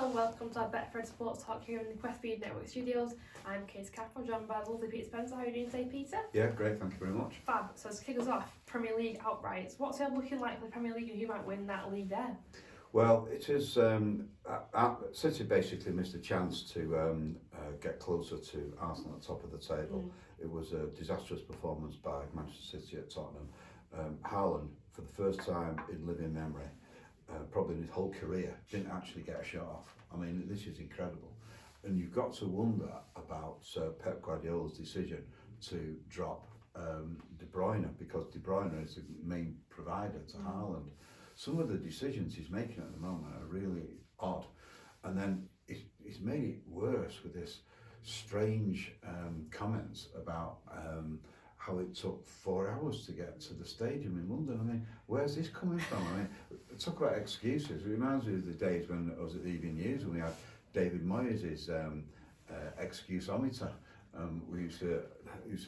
Hello and welcome to our Betfred Sports Talk here in the Quest Feed Network Studios. I'm Kate Caffrey, joined by the lovely Peter Spencer. How are you doing today, Peter? Yeah, great, thank you very much. Fab. So to kick us off, Premier League outrights. What's it looking like for the Premier League and who might win that league there? Well, it is, City basically missed a chance to get closer to Arsenal at the top of the table. It was a disastrous performance by Manchester City at Tottenham. Haaland, for the first time in living memory, probably in his whole career, didn't actually get a shot off. I mean, this is incredible. And you've got to wonder about Pep Guardiola's decision to drop De Bruyne, because De Bruyne is the main provider to Haaland. Some of the decisions he's making at the moment are really odd. And then he's made it worse with this strange comments about how it took 4 hours to get to the stadium in London. I mean, where's this coming from? I mean, talk about excuses. It reminds me of the days when I was at the Evening News and we had David Moyes' excuseometer. We used to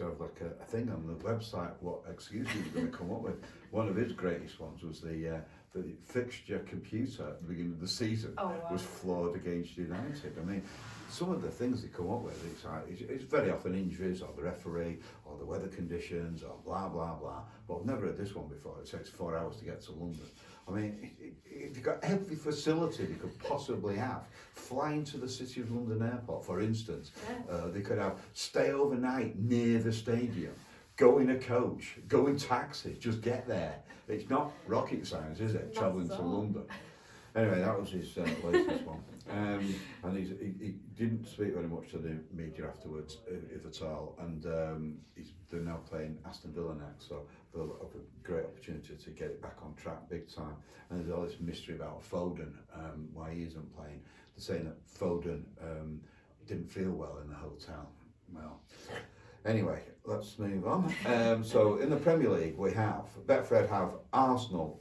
have like a thing on the website what excuses he was going to come up with. One of his greatest ones was the fixture computer at the beginning of the season was flawed against United. I mean, some of the things they come up with, it's very often injuries or the referee or the weather conditions or blah, blah, blah. But I've never heard this one before. It takes 4 hours to get to London. I mean, you've got every facility they could possibly have. Flying to the City of London Airport, for instance. They could have stay overnight near the stadium, go in a coach, go in taxi, just get there. It's not rocket science, is it, travelling to London? Anyway, that was his latest one. And he didn't speak very much to the media afterwards, if at all. And they're now playing Aston Villa next, so they'll have a great opportunity to get it back on track big time. And there's all this mystery about Foden, why he isn't playing. They're saying that Foden didn't feel well in the hotel. Well, anyway, let's move on. So in the Premier League, we have Betfred have Arsenal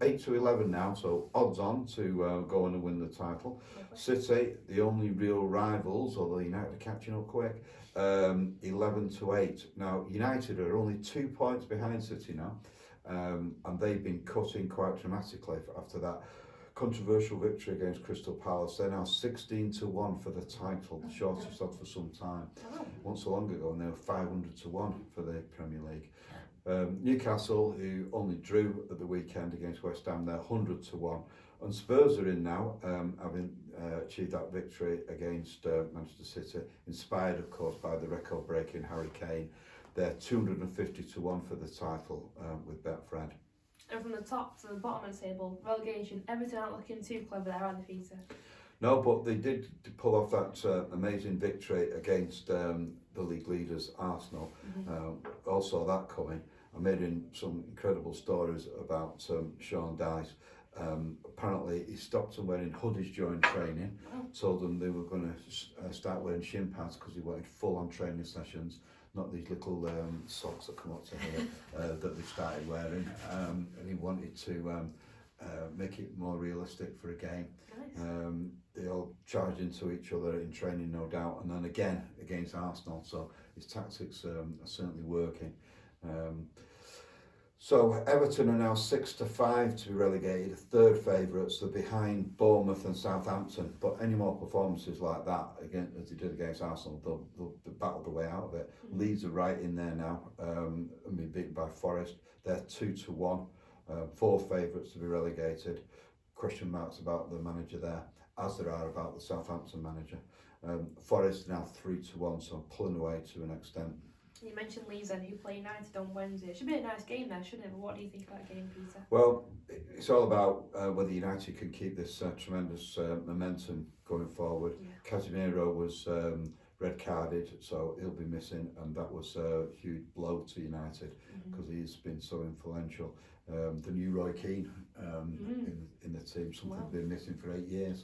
8 to 11 now, so odds on to go on and win the title. City, the only real rivals, although United are catching up quick, 11 to 8. Now United are only 2 points behind City now, and they've been cutting quite dramatically after that controversial victory against Crystal Palace. They're now 16 to 1 for the title, the shortest odds for some time. Not so long ago, and they were 500 to 1 for the Premier League. Newcastle, who only drew at the weekend against West Ham, they're 100 to 1. And Spurs are in now, having achieved that victory against Manchester City, inspired, of course, by the record-breaking Harry Kane. They're 250 to 1 for the title with Betfred. And from the top to the bottom of the table, relegation, Everton aren't looking too clever there, are they, Peter? No, but they did pull off that amazing victory against the league leaders, Arsenal. Also that coming. I'm reading some incredible stories about Sean Dyche. Apparently he stopped them wearing hoodies during training, told them they were going to start wearing shin pads because he wanted full-on training sessions, not these little socks that come up to here that they started wearing, and he wanted to make it more realistic for a game. They all charged into each other in training, no doubt, and then again against Arsenal, so his tactics are certainly working. So Everton are now 6 to 5 to be relegated, third favourites. They're behind Bournemouth and Southampton. But any more performances like that, again, as they did against Arsenal, they'll battle the way out of it. Leeds are right in there now, and been beaten by Forest. They're 2 to 1, four favourites to be relegated. Question marks about the manager there, as there are about the Southampton manager. Forest now 3 to 1, so pulling away to an extent. You mentioned Leeds then, who play United on Wednesday. It should be a nice game there, shouldn't it? But what do you think of that game, Peter? Well, it's all about whether United can keep this tremendous momentum going forward. Casemiro was red carded, so he'll be missing, and that was a huge blow to United because he's been so influential. The new Roy Keane in the team, something they've been missing for 8 years.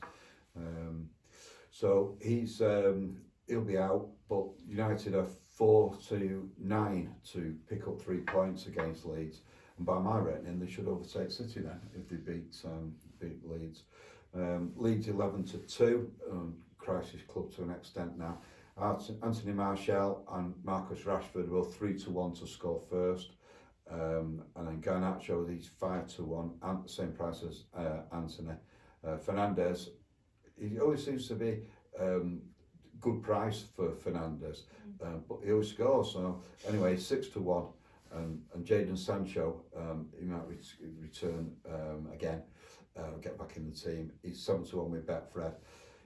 So he'll be out, but United are 4 to 9 to pick up 3 points against Leeds, and by my reckoning they should overtake City then if they beat Leeds. Leeds 11 to 2, crisis club to an extent now. Anthony Martial and Marcus Rashford were 3 to 1 to score first, and then Garnacho, he's 5 to 1, and the same price as Anthony. Fernandes he always seems to be good price for Fernandes, but he always scores. So anyway, 6-1, and Jadon Sancho, he might return again, get back in the team. He's 7-1 with Betfred.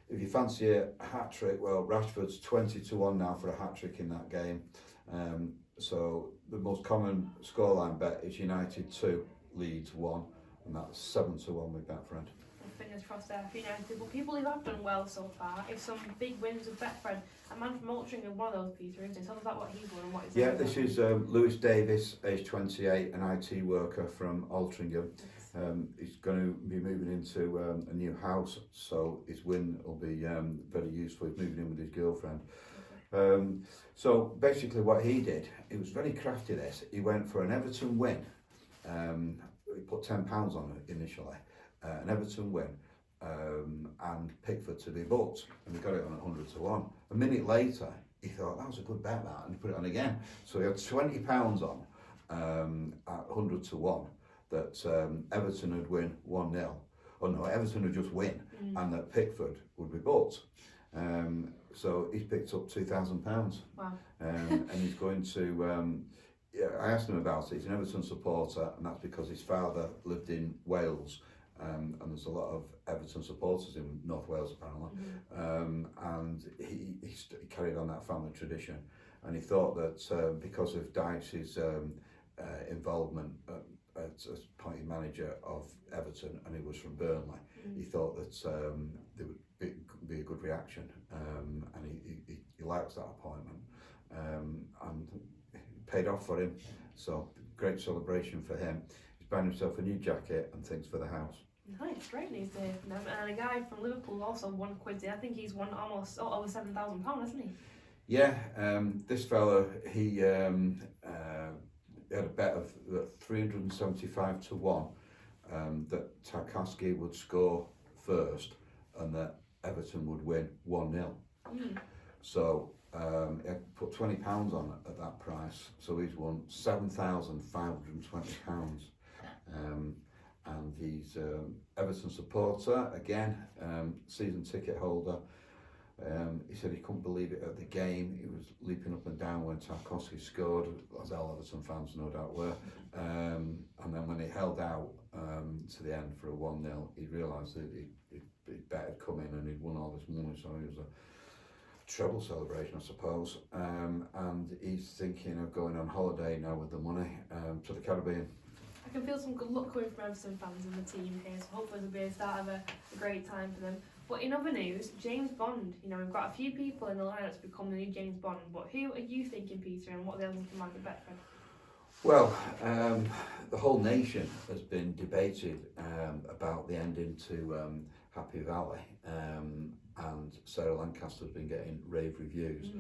If you fancy a hat trick, well, Rashford's 20-1 now for a hat trick in that game. So the most common scoreline bet is United 2, Leeds 1, and that's 7-1 with Betfred. Fingers crossed there for United. But people who have done well so far is some big wins with Betfred. A man from Altrincham, one of those, Peter, isn't he? Tell us about what he's won and what he's Yeah, this is Lewis Davis, age 28, an IT worker from Altrincham. He's going to be moving into a new house, so his win will be very useful. He's moving in with his girlfriend. So basically what he did, he was very crafty this, he went for an Everton win. He put £10 on it initially, an Everton win, and Pickford to be booked, and he got it on 100-1. A minute later, he thought that was a good bet, that, and he put it on again. So he had £20 on at 100-1 that Everton would win 1-0. Oh no, Everton would just win, and that Pickford would be booked. So he's picked up £2,000. Wow. And he's going to. I asked him about it. He's an Everton supporter, and that's because his father lived in Wales, and there's a lot of Everton supporters in North Wales apparently. And he carried on that family tradition, and he thought that because of Dyche's involvement as party manager of Everton, and he was from Burnley, he thought that there would be a good reaction, and he likes that appointment, and it paid off for him. So great celebration for him. He's buying himself a new jacket and things for the house. Nice, great news to hear from them. And a guy from Liverpool also won quids. I think he's won almost over £7,000, hasn't he? Yeah, this fella, he had a bet of 375-1 that Tarkowski would score first and that Everton would win 1-0. So he had put £20 on it at that price, so he's won £7,520. And he's Everton supporter again, season ticket holder. He said he couldn't believe it at the game. He was leaping up and down when Tarkowski scored, as all Everton fans no doubt were. And then when he held out to the end for a 1-0, he realised that he'd bet had come in and he'd won all this money, so it was a treble celebration, I suppose. And he's thinking of going on holiday now with the money to the Caribbean. I can feel some good luck coming from Everton fans in the team here, so hopefully it'll be a start of a great time for them. But in other news, James Bond, we've got a few people in the lineup to become the new James Bond, but who are you thinking, Peter, and what are they looking like at Betfred? Well, the whole nation has been debated about the ending to Happy Valley, and Sarah Lancaster's been getting rave reviews.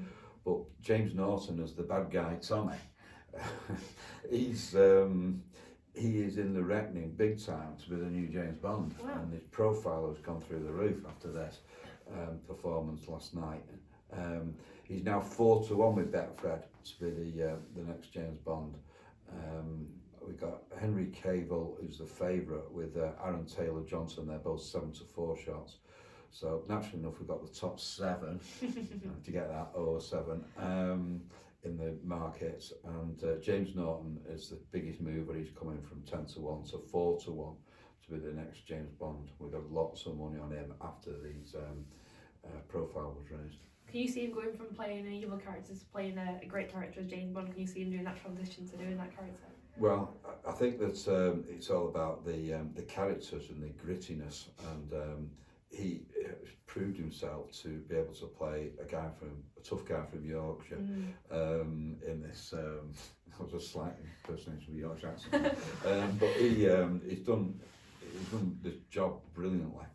But James Norton as the bad guy, Tommy, he is in the reckoning big time to be the new James Bond. Wow. And his profile has gone through the roof after this performance last night. He's now 4-1 with Betfred to be the next James Bond. We've got Henry Cavill, who's the favourite, with Aaron Taylor-Johnson. They're both 7-4 shots. So naturally enough, we've got the top 7 to get that 0-7 in the markets. And James Norton is the biggest mover. He's coming from 10-1 to 4-1 to be the next James Bond. We've got lots of money on him after these profile was raised. Can you see him going from playing an evil character to playing a great character as James Bond? Can you see him doing that transition to doing that character? Well, I think that it's all about the characters and the grittiness, and he proved himself to be able to play a tough guy from Yorkshire in this. That was a slight impersonation of a Yorkshire accent, but he's done this job brilliantly.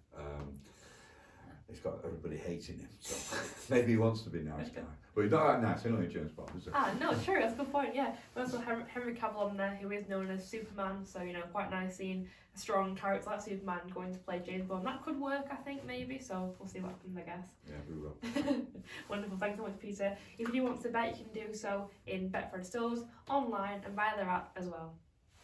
He's got everybody hating him, so maybe he wants to be a nice guy. But he's not that nice, anyway, James Bond, is it? No, true, that's a good point, yeah. But also Henry Cavill on there, who is known as Superman, so, quite nice seeing a strong character like Superman going to play James Bond. That could work, I think, maybe, so we'll see what happens, I guess. Yeah, we will. Wonderful, thanks so much, Peter. If you do want to bet, you can do so in Betfred stores, online, and via their app as well.